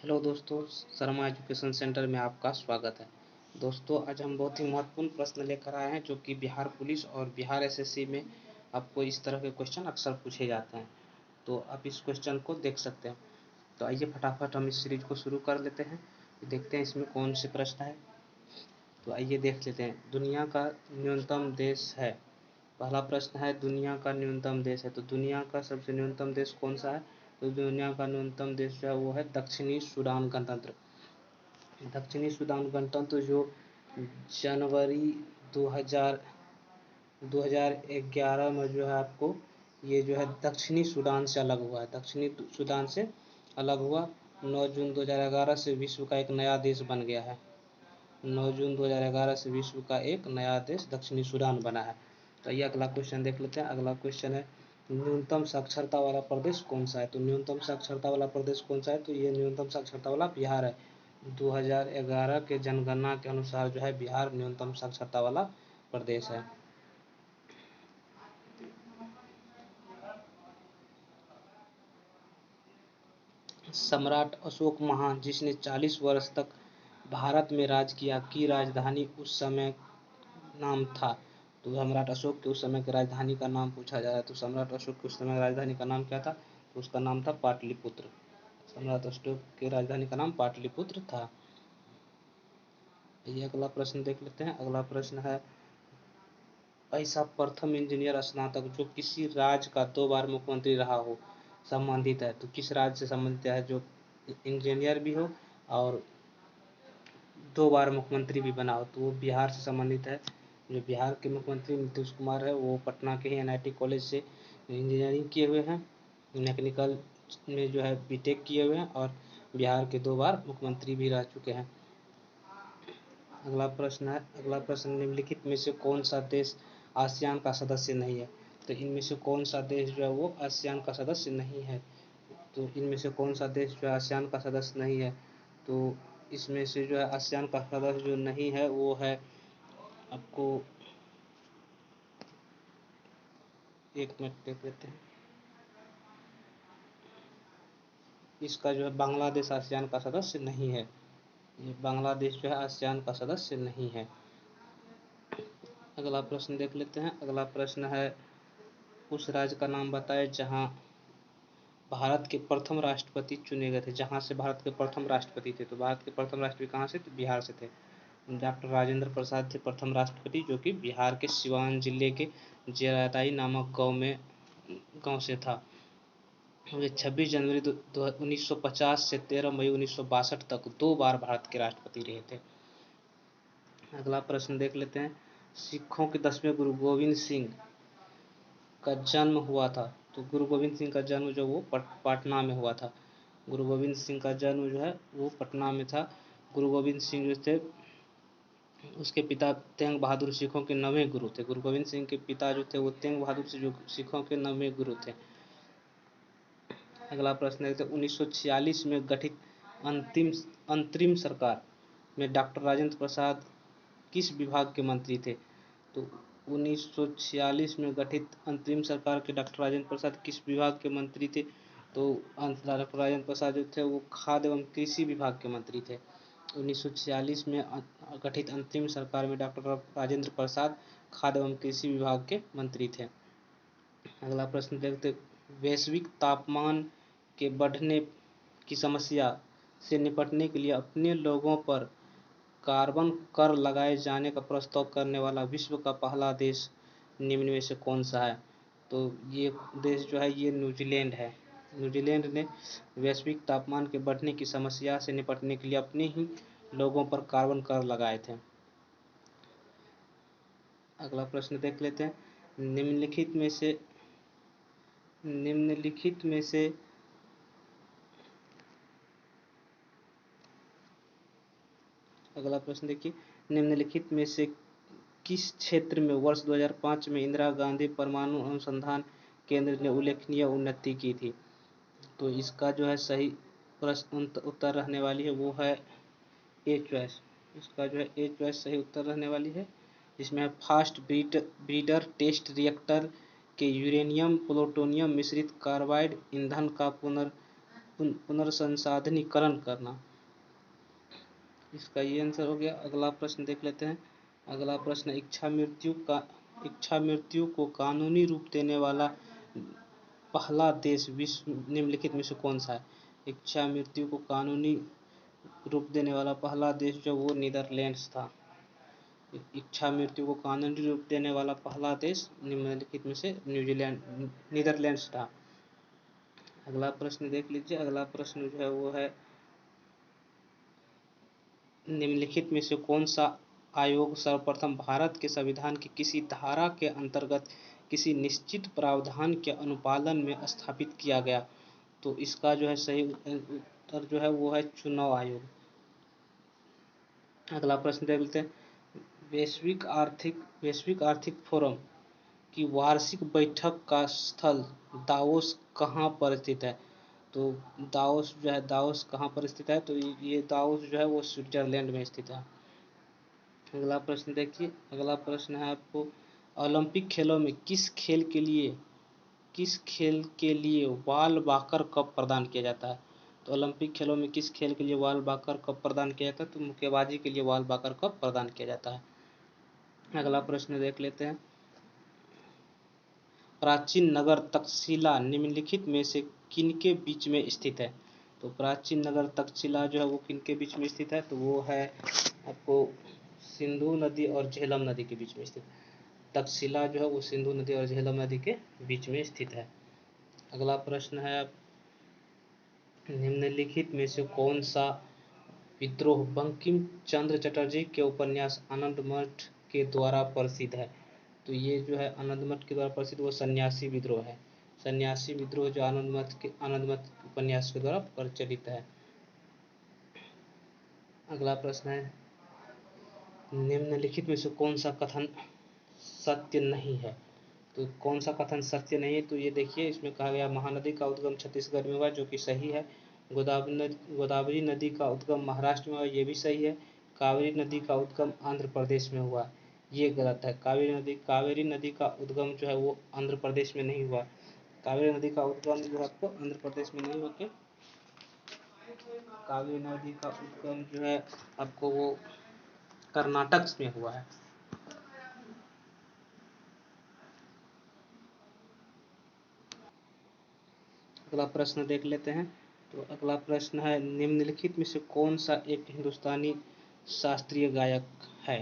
Hello दोस्तों, Sharma education centre में आपका स्वागत है। दोस्तों, आज हम बहुत ही महत्वपूर्ण प्रश्न लेकर आए हैं जो कि बिहार पुलिस और बिहार एसएससी में आपको इस तरह के क्वेश्चन अक्सर पूछे जाते हैं। तो आप इस क्वेश्चन को देख सकते हैं। तो आइए फटाफट हम इस सीरीज को शुरू कर लेते हैं। देखते हैं इसमें कौन से प्रश्न है। तो आइए देख लेते हैं। दुनिया का न्यूनतम देश है। पहला प्रश्न है, दुनिया का न्यूनतम देश है। तो दुनिया का सबसे न्यूनतम देश कौन सा है? तो दुनिया का न्यूनतम देश जो है वो है दक्षिणी सूडान गणतंत्र। दक्षिणी सूडान गणतंत्र जो जनवरी 2011 में जो है आपको ये जो है दक्षिणी सूडान से अलग हुआ है। दक्षिणी सूडान से अलग हुआ 9 जून 2011 से विश्व का एक नया देश बन गया है। 9 जून 2011 से विश्व का एक नया देश दक्षिणी सूडान बना है। तो ये अगला क्वेश्चन देख लेते हैं। अगला क्वेश्चन है, न्यूनतम साक्षरता वाला प्रदेश कौन सा है? तो न्यूनतम साक्षरता वाला प्रदेश कौन सा है? तो ये न्यूनतम साक्षरता वाला बिहार है। 2011 के जनगणना के अनुसार जो है बिहार न्यूनतम साक्षरता वाला प्रदेश है। सम्राट अशोक महान जिसने 40 वर्ष तक भारत में राज किया की राजधानी उस समय नाम था? तो सम्राट अशोक के उस समय की राजधानी का नाम पूछा जा रहा है। तो सम्राट अशोक के उस समय राजधानी का नाम क्या था? तो उसका नाम था पाटलिपुत्र। सम्राट अशोक की राजधानी का नाम पाटलिपुत्र था। ये अगला प्रश्न देख लेते हैं। अगला प्रश्न है, ऐसा प्रथम इंजीनियर स्नातक जो किसी राज्य का 2 बार मुख्यमंत्री रहा हो संबंधित है? तो किस राज्य से संबंधित है जो इंजीनियर भी हो और 2 बार मुख्यमंत्री भी बना हो? तो वो बिहार से संबंधित है। जो बिहार के मुख्यमंत्री नीतीश कुमार है वो पटना के ही एनआईटी कॉलेज से इंजीनियरिंग किए हुए हैं। मैकेनिकल में जो है बीटेक किए हुए हैं और बिहार के 2 बार मुख्यमंत्री भी रह चुके हैं। अगला प्रश्न है, अगला प्रश्न, निम्नलिखित में से कौन सा देश आसियान का सदस्य नहीं है? तो इनमें से कौन सा देश जो है वो आसियान का सदस्य नहीं है? तो इनमें से कौन सा देश जो है आसियान का सदस्य नहीं है? तो इसमें से जो है आसियान का सदस्य जो नहीं है वो है आपको, एक मिनट देख लेते हैं। इसका जो है बांग्लादेश आसियान का सदस्य नहीं है। ये बांग्लादेश जो है आसियान का सदस्य नहीं है। अगला प्रश्न देख लेते हैं। अगला प्रश्न है, उस राज्य का नाम बताए जहां भारत के प्रथम राष्ट्रपति चुने गए थे। जहां से भारत के प्रथम राष्ट्रपति थे। तो भारत के प्रथम राष्ट्रपति कहाँ से? तो बिहार से थे। डॉक्टर राजेंद्र प्रसाद थे प्रथम राष्ट्रपति, जो कि बिहार के सिवान जिले के जेराताई नामक गांव से था। 26 जनवरी 1950 से 13 मई 1962 तक 2 बार भारत के राष्ट्रपति रहे थे। अगला प्रश्न देख लेते हैं। सिखों के 10वें गुरु गोविंद सिंह का जन्म हुआ था। तो गुरु गोविंद सिंह का जन्म जो वो पटना में हुआ था। गुरु गोविंद सिंह का जन्म जो है वो पटना में था। गुरु गोविंद सिंह जो थे उसके पिता तेंग बहादुर सिखों के 9वें गुरु थे। गुरु गोविंद सिंह के पिता जो थे वो तेंग बहादुर सिखों के 9वें गुरु थे। अगला प्रश्न है, 1946 में गठित अंतरिम सरकार में डॉक्टर राजेंद्र प्रसाद किस विभाग के मंत्री थे? तो 1946 में गठित अंतरिम सरकार के डॉक्टर राजेंद्र प्रसाद किस विभाग के मंत्री थे? तो डॉक्टर राजेंद्र प्रसाद जो थे वो खाद्य एवं कृषि विभाग के मंत्री थे। 1946 में गठित अंतरिम सरकार में डॉक्टर राजेंद्र प्रसाद खाद्य एवं कृषि विभाग के मंत्री थे। अगला प्रश्न देखते, वैश्विक तापमान के बढ़ने की समस्या से निपटने के लिए अपने लोगों पर कार्बन कर लगाए जाने का प्रस्ताव करने वाला विश्व का पहला देश निम्न में से कौन सा है? तो ये देश जो है ये न्यूजीलैंड है। न्यूजीलैंड ने वैश्विक तापमान के बढ़ने की समस्या से निपटने के लिए अपने ही लोगों पर कार्बन कर लगाए थे। अगला प्रश्न देख लेते हैं। निम्नलिखित में से अगला प्रश्न देखिए, निम्नलिखित में से किस क्षेत्र में वर्ष 2005 में इंदिरा गांधी परमाणु अनुसंधान केंद्र ने उल्लेखनीय उन्नति की थी? तो इसका जो है सही प्रश्न उत्तर रहने वाली है वो है ए चॉइस। इसका जो है ए चॉइस सही उत्तर रहने वाली है। इसमें फास्ट ब्रीडर टेस्ट रिएक्टर के यूरेनियम प्लूटोनियम मिश्रित कार्बाइड ईंधन का पुनर्संसाधनीकरण करना। इसका ये आंसर हो गया। अगला प्रश्न देख लेते हैं। अगला प्रश्न, इच्छा मृत्यु को कानूनी रूप देने वाला पहला देश विश्व निम्नलिखित में से कौन सा है? इच्छा मृत्यु को कानूनी रूप देने वाला पहला देश जो वो नीदरलैंड्स था। इच्छा मृत्यु को कानूनी रूप देने वाला पहला देश निम्नलिखित में से नीदरलैंड्स था। अगला प्रश्न देख लीजिए। अगला प्रश्न जो है वो है, निम्नलिखित में से कौन सा आयोग सर्वप्रथम भारत के संविधान की किसी धारा के अंतर्गत किसी निश्चित प्रावधान के अनुपालन में स्थापित किया गया? तो इसका जो है सही उत्तर जो है वो है चुनाव आयोग। अगला प्रश्न देख लेते हैं। वैश्विक आर्थिक फोरम की वार्षिक बैठक का स्थल दावोस कहाँ पर स्थित है? तो दावोस कहाँ पर स्थित है? तो ये दावोस जो है वो स्विट्जरलैंड में स्थित है। अगला प्रश्न देखिए। अगला प्रश्न है आपको, ओलंपिक खेलों में किस खेल के लिए वाल वाकर कप प्रदान किया जाता है? तो ओलंपिक खेलों में किस खेल के लिए वाल वाकर कप प्रदान किया जाता है? तो मुक्केबाजी के लिए वाल वाकर कप प्रदान किया जाता है। अगला प्रश्न देख लेते हैं। प्राचीन नगर तक्षशिला निम्नलिखित में से किनके बीच में स्थित है? तो प्राचीन नगर तक्षशिला जो है वो किनके बीच में स्थित है? तो वो है आपको सिंधु नदी और झेलम नदी के बीच में स्थित। तक्षशिला जो है वो सिंधु नदी और झेलम नदी के बीच में स्थित है। अगला प्रश्न है, निम्नलिखित में से कौन सा विद्रोह बंकिम चंद्र चटर्जी के उपन्यास आनंद मठ के द्वारा प्रसिद्ध है? तो ये जो है आनंद मठ के द्वारा प्रसिद्ध वो सन्यासी विद्रोह है। सन्यासी विद्रोह जो आनंद मठ उपन्यास के द्वारा प्रचलित है। अगला प्रश्न है, निम्नलिखित में से कौन सा कथन सत्य नहीं है? तो कौन सा कथन सत्य नहीं है? तो ये देखिए, इसमें कहा गया महानदी का उद्गम छत्तीसगढ़ में हुआ, जो कि सही है। गोदावरी नदी का उद्गम महाराष्ट्र में हुआ, ये भी सही है। कावेरी नदी का उद्गम आंध्र प्रदेश में हुआ, ये गलत है। कावेरी नदी का उद्गम जो है वो आंध्र प्रदेश में नहीं हुआ। कावेरी नदी का उद्गम जो है आपको आंध्र प्रदेश में नहीं होके कावेरी नदी का उद्गम जो है आपको वो कर्नाटक में हुआ है। अगला प्रश्न देख लेते हैं। तो अगला प्रश्न है, निम्नलिखित में से कौन सा एक हिंदुस्तानी शास्त्रीय गायक है?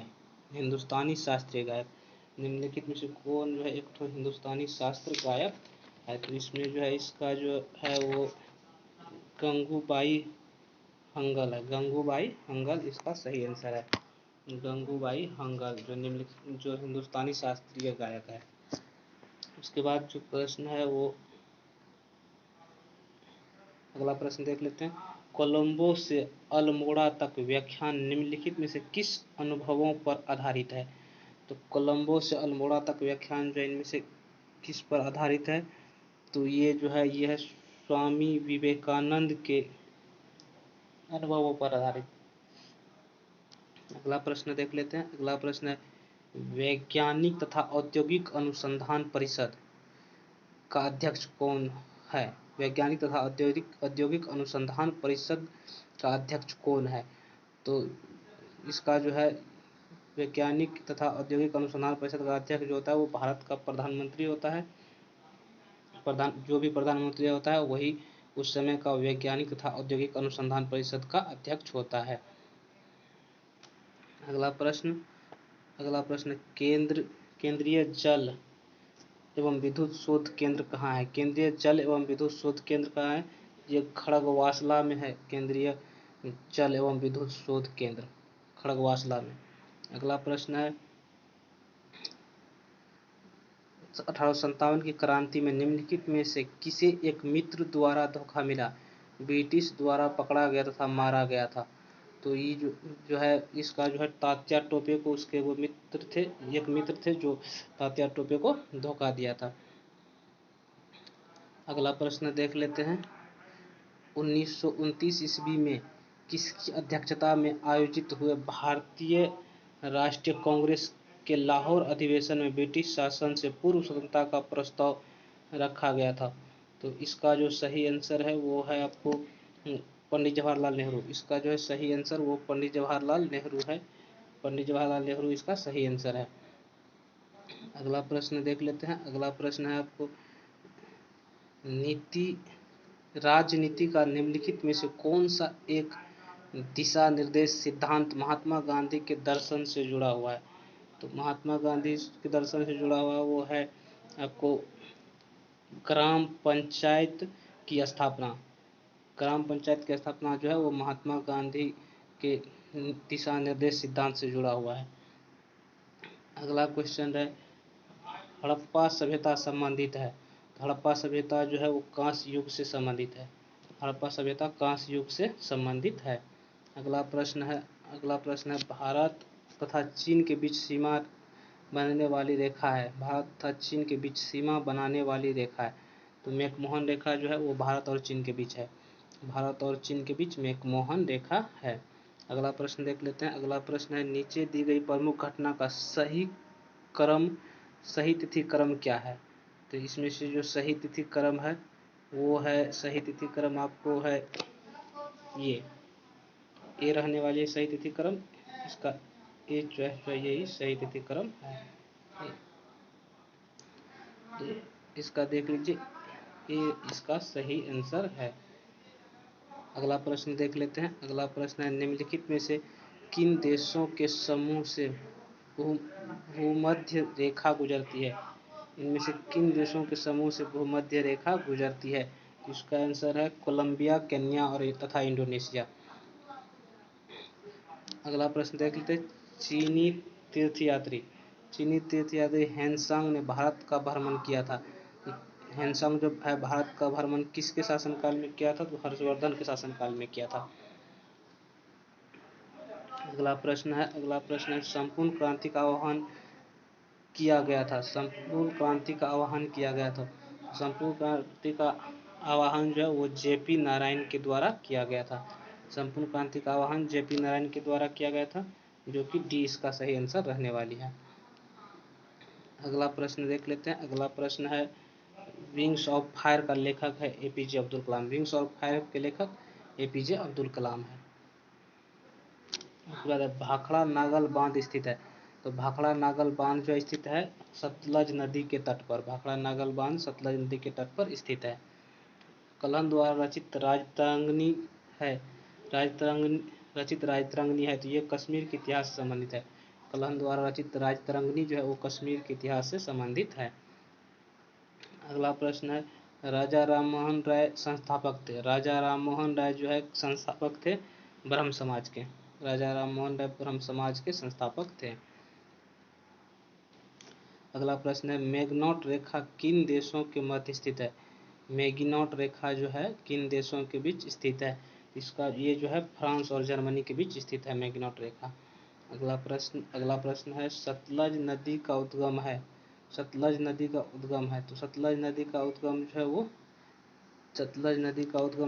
हिंदुस्तानी शास्त्रीय गायक, निम्नलिखित में से कौन जो है एक तो हिंदुस्तानी शास्त्रीय गायक है? तो इसमें जो है इसका जो है वो गंगूबाई हंगल है। गंगूबाई हंगल इसका सही आंसर है। गंगूबाई हंगल जो हिंदुस्तानी शास्त्रीय गायक है। उसके बाद जो प्रश्न है वो अगला प्रश्न देख लेते हैं। कोलंबो से अल्मोड़ा तक व्याख्यान निम्नलिखित में से किस अनुभवों पर आधारित है? तो कोलंबो से अल्मोड़ा तक व्याख्यान जो इनमें से किस पर आधारित है? तो ये जो है ये है स्वामी विवेकानंद के अनुभवों पर आधारित। अगला प्रश्न देख लेते हैं। अगला प्रश्न है, वैज्ञानिक तथा औद्योगिक अनुसंधान परिषद का अध्यक्ष कौन है? वैज्ञानिक तथा औद्योगिक अनुसंधान परिषद का अध्यक्ष कौन है? तो इसका जो है वैज्ञानिक तथा औद्योगिक अनुसंधान परिषद का अध्यक्ष जो होता है वो भारत का प्रधानमंत्री होता है। जो भी प्रधानमंत्री होता है वही उस समय का वैज्ञानिक तथा औद्योगिक अनुसंधान परिषद का अध्यक्ष होता है। अगला प्रश्न, केंद्रीय जल एवं विद्युत शोध केंद्र कहाँ है? केंद्रीय जल एवं विद्युत शोध केंद्र कहाँ है? ये खड़गवासला में है। केंद्रीय जल एवं विद्युत शोध केंद्र खड़गवासला में। अगला प्रश्न है, 1857 की क्रांति में निम्नलिखित में से किसे एक मित्र द्वारा धोखा मिला? ब्रिटिश द्वारा पकड़ा गया तथा मारा गया था। तो ये जो है इसका जो है तात्या टोपे को उसके वो एक मित्र थे जो तात्या टोपे को धोखा दिया था। अगला प्रश्न देख लेते हैं। 1929 ईस्वी में किसकी अध्यक्षता में आयोजित हुए भारतीय राष्ट्रीय कांग्रेस के लाहौर अधिवेशन में ब्रिटिश शासन से पूर्व स्वतंत्रता का प्रस्ताव रखा गया था? तो इसका जो सही आंसर है वो है आपको पंडित जवाहरलाल नेहरू। इसका जो है सही आंसर वो पंडित जवाहरलाल नेहरू है। पंडित जवाहरलाल नेहरू इसका सही आंसर है। अगला प्रश्न देख लेते हैं। अगला प्रश्न है आपको नीति राजनीति का निम्नलिखित में से कौन सा एक दिशा निर्देश सिद्धांत महात्मा गांधी के दर्शन से जुड़ा हुआ है। तो महात्मा गांधी के दर्शन से जुड़ा हुआ वो है आपको ग्राम पंचायत की स्थापना। ग्राम पंचायत की स्थापना जो है वो महात्मा गांधी के दिशा निर्देश सिद्धांत से जुड़ा हुआ है। अगला क्वेश्चन है हड़प्पा सभ्यता संबंधित है। हड़प्पा सभ्यता जो है वो कांस्य युग से संबंधित है। हड़प्पा सभ्यता कांस्य युग से संबंधित है। अगला प्रश्न है भारत तथा चीन के बीच सीमा बनाने वाली रेखा है। भारत तथा चीन के बीच सीमा बनाने वाली रेखा है। तो मैकमोहन रेखा जो है वो भारत और चीन के बीच है। भारत और चीन के बीच मैकमोहन रेखा है। अगला प्रश्न देख लेते हैं। अगला प्रश्न है नीचे दी गई प्रमुख घटना का सही तिथि क्रम क्या है। तो इसमें से जो सही तिथि क्रम है वो है, सही तिथि क्रम आपको है ये रहने वाली है सही तिथि क्रम। इसका ये जो है यही सही तिथि क्रम है। तो इसका देख लीजिए, ये इसका सही आंसर है। अगला प्रश्न देख लेते हैं। अगला प्रश्न है निम्नलिखित में से किन देशों के समूह से भूमध्य रेखा गुजरती है। इनमें से किन देशों के समूह से भूमध्य रेखा गुजरती है। इसका आंसर है कोलंबिया, केन्या और तथा इंडोनेशिया। अगला प्रश्न देख लेते हैं। चीनी तीर्थयात्री हेनसांग ने भारत का भ्रमण किया था। हेनसांग जो है भारत का भ्रमण किसके शासनकाल में किया था। तो हर्षवर्धन के शासनकाल में किया था। अगला प्रश्न है संपूर्ण क्रांति का आह्वान किया गया था। संपूर्ण क्रांति का आह्वान किया गया था। संपूर्ण क्रांति का आह्वान जो है वो जेपी नारायण के द्वारा किया गया था। संपूर्ण क्रांति का आह्वान जेपी नारायण के द्वारा किया गया था, जो कि डी इसका सही आंसर रहने वाली है। अगला प्रश्न देख लेते हैं। अगला प्रश्न है विंग्स ऑफ फायर का लेखक है APJ Abdul Kalam. Wings of fire के लेखक एपीजे अब्दुल कलाम है। उसके बाद भाखड़ा नागल बांध स्थित है। तो भाखड़ा नागल बांध जो स्थित है सतलज नदी के तट पर। भाखड़ा नागल बांध सतलज नदी के तट पर स्थित है। कलहन द्वारा रचित राजतरंगिणी है। राजतरंगिणी है तो ये कश्मीर के इतिहास से संबंधित है। कलहन द्वारा रचित राजतरंगिणी जो है वो कश्मीर के इतिहास से संबंधित है। अगला प्रश्न है राजा राममोहन राय संस्थापक थे। राजा राममोहन राय जो है संस्थापक थे ब्रह्म समाज के। राजा राममोहन राय ब्रह्म समाज के संस्थापक थे। अगला प्रश्न है मैग्नॉट रेखा किन देशों के मध्य स्थित है। मैग्नॉट रेखा जो है किन देशों के बीच स्थित है। इसका ये जो है फ्रांस और जर्मनी के बीच स्थित है मैग्नॉट रेखा। अगला प्रश्न है सतलज नदी का उद्गम है। सतलज नदी का उद्गम है तो सतलज नदी का उद्गम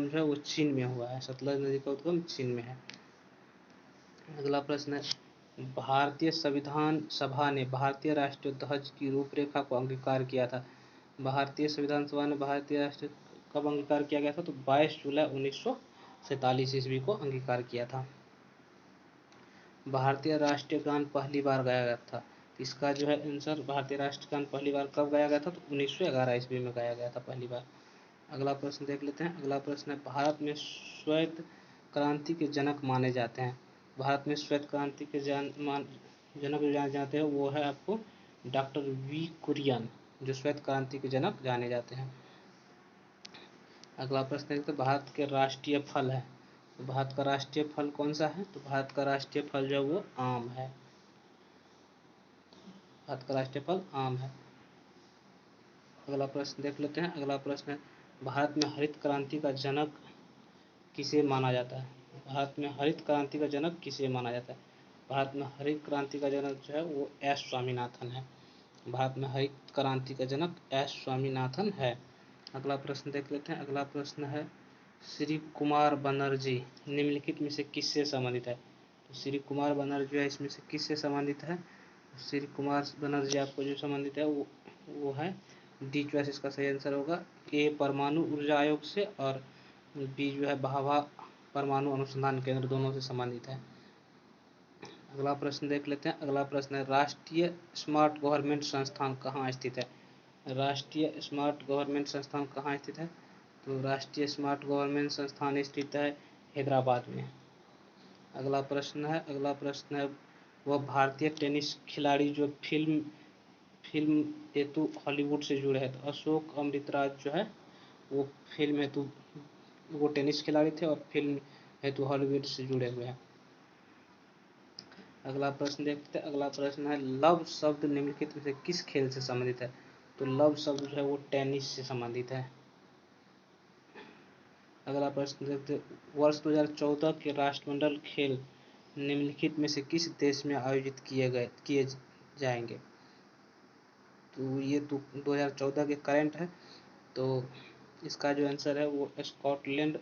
जो है वो चीन में हुआ है। सतलज नदी का उद्गम चीन में है। अगला प्रश्न है भारतीय संविधान सभा ने भारतीय राष्ट्रीय ध्वज की रूपरेखा को अंगीकार किया था। भारतीय संविधान सभा ने भारतीय राष्ट्रीय कब अंगीकार किया गया था। तो 22 जुलाई 1947 ईस्वी को अंगीकार किया था। भारतीय राष्ट्रीय गान पहली बार गाया गया था। इसका जो है आंसर भारतीय राष्ट्रीय गान पहली बार कब गाया गया था। तो 1911 ईस्वी में गाया गया था पहली बार। अगला प्रश्न देख लेते हैं। अगला प्रश्न है भारत में श्वेत क्रांति के जनक माने जाते हैं। भारत में श्वेत क्रांति के जनक जो जाने जाते हैं वो है आपको डॉक्टर वी कुरियन, जो श्वेत क्रांति के जनक जाने जाते हैं। अगला प्रश्न देखते हैं भारत के राष्ट्रीय फल है। तो भारत का राष्ट्रीय फल कौन सा है। तो भारत का राष्ट्रीय फल जो है वो आम है। भारत का राष्ट्रीय फल आम है। अगला प्रश्न देख लेते हैं। अगला प्रश्न है भारत में हरित क्रांति का जनक किसे माना जाता है। भारत में हरित क्रांति का जनक किसे माना जाता है। भारत में हरित क्रांति का जनक जो है वो एस स्वामीनाथन है। भारत में हरित क्रांति का जनक एस स्वामीनाथन है। अगला प्रश्न देख लेते हैं। अगला प्रश्न है श्री कुमार बनर्जी निम्नलिखित में से किससे संबंधित है। तो श्री कुमार बनर्जी है इसमें से किससे संबंधित है। श्री कुमार बनर्जी आपको जो संबंधित है वो है डी चॉइस इसका सही आंसर होगा। ए परमाणु ऊर्जा आयोग से और बी जो है भाभा परमाणु अनुसंधान केंद्र, दोनों से संबंधित है। अगला प्रश्न देख लेते हैं। अगला प्रश्न है राष्ट्रीय स्मार्ट गवर्नमेंट संस्थान कहाँ स्थित है? राष्ट्रीय स्मार्ट गवर्नमेंट संस्थान कहाँ स्थित है? तो राष्ट्रीय स्मार्ट गवर्नमेंट संस्थान स्थित है हैदराबाद में। अगला प्रश्न है वह भारतीय टेनिस खिलाड़ी जो फिल्म हेतु हॉलीवुड से जुड़े हैं। तो अशोक अमृतराज जो है वो फिल्म हेतु, वो टेनिस खिलाड़ी थे और फिल्म हेतु हॉलीवुड से जुड़े हुए हैं। अगला प्रश्न देखते हैं। अगला प्रश्न है लव शब्द निम्नलिखित में से किस खेल से संबंधित है? तो लव शब्द जो है वो टेनिस से संबंधित है। अगला प्रश्न देखते हैं वर्ष 2014 के राष्ट्रमंडल खेल निम्नलिखित में से किस देश में आयोजित किए जाएंगे? तो ये तो 2014 के करंट है, तो इसका जो आंसर है वो स्कॉटलैंड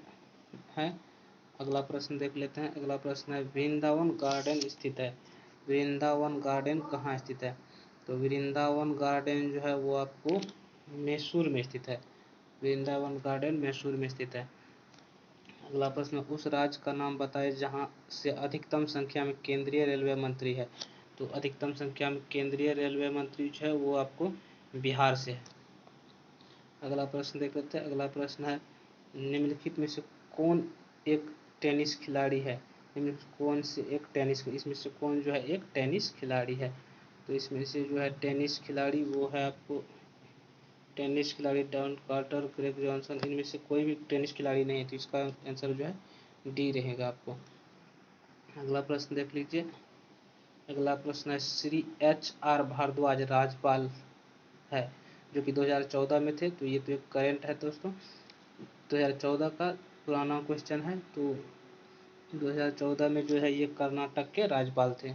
है। अगला प्रश्न देख लेते हैं। अगला प्रश्न है वृंदावन गार्डन स्थित है। वृंदावन गार्डन कहाँ स्थित है? तो वृंदावन गार्डन जो है वो आपको मैसूर में स्थित है। वृंदावन गार्डन मैसूर में स्थित है। अगला प्रश्न उस राज्य का नाम बताएं जहां से अधिकतम संख्या में केंद्रीय रेलवे मंत्री है। तो अधिकतम संख्या में केंद्रीय रेलवे मंत्री जो है वो आपको बिहार से है। अगला प्रश्न देख लेते हैं। अगला प्रश्न है निम्नलिखित में से कौन एक टेनिस खिलाड़ी है? इसमें से कौन जो है एक टेनिस खिलाड़ी है? तो इसमें से जो है टेनिस खिलाड़ी वो है आपको टेनिस खिलाड़ी डॉन कार्टर, ग्रेग जॉनसन, इनमें से कोई भी टेनिस खिलाड़ी नहीं है, तो इसका आंसर जो है डी रहेगा आपको। अगला प्रश्न देख लीजिए। अगला प्रश्न है श्री HR भारद्वाज राज्यपाल है जो कि 2014 में थे। तो ये तो एक करंट है दोस्तों, 2014 का पुराना क्वेश्चन है। तो 2014 में जो है ये कर्नाटक के राज्यपाल थे।